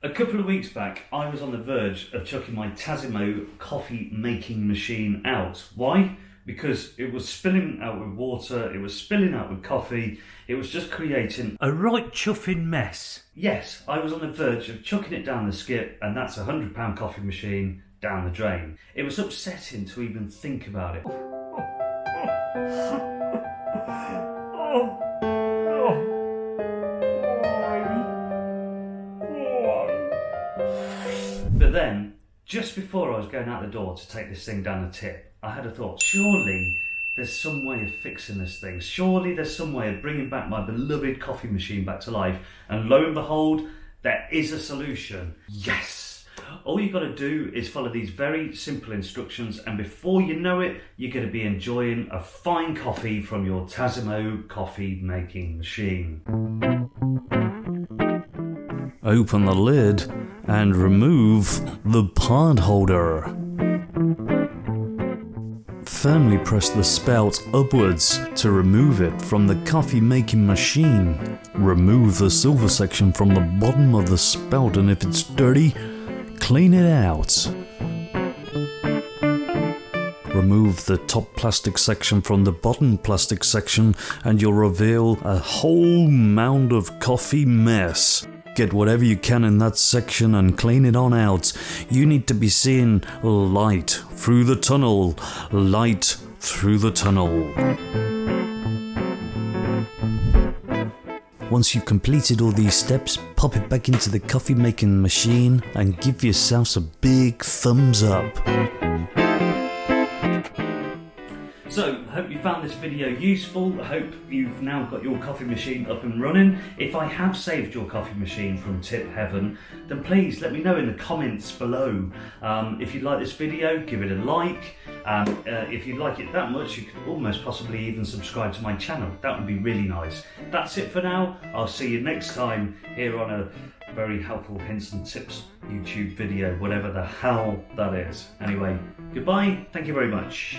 A couple of weeks back, I was on the verge of chucking my Tassimo coffee making machine out. Why? Because it was spilling out with water, it was spilling out with coffee, it was just creating a right chuffing mess. Yes, I was on the verge of chucking it down the skip, and that's a £100 coffee machine down the drain. It was upsetting to even think about it. But then, just before I was going out the door to take this thing down the tip, I had a thought, surely there's some way of fixing this thing. Surely there's some way of bringing back my beloved coffee machine back to life. And lo and behold, there is a solution. Yes! All you've got to do is follow these very simple instructions, and before you know it, you're going to be enjoying a fine coffee from your Tassimo coffee making machine. Open the lid and remove the pod holder. Firmly press the spout upwards to remove it from the coffee making machine. Remove the silver section from the bottom of the spout, and if it's dirty, clean it out. Remove the top plastic section from the bottom plastic section, and you'll reveal a whole mound of coffee mess. Get whatever you can in that section and clean it on out. You need to be seeing light through the tunnel. Light through the tunnel. Once you've completed all these steps, pop it back into the coffee making machine and give yourselves a big thumbs up. So, I hope you found this video useful. I hope you've now got your coffee machine up and running. If I have saved your coffee machine from tip heaven, then please let me know in the comments below. If you like this video, give it a like. If you like it that much, you could almost possibly even subscribe to my channel. That would be really nice. That's it for now. I'll see you next time here on a very helpful hints and tips YouTube video, whatever the hell that is. Anyway, goodbye. Thank you very much.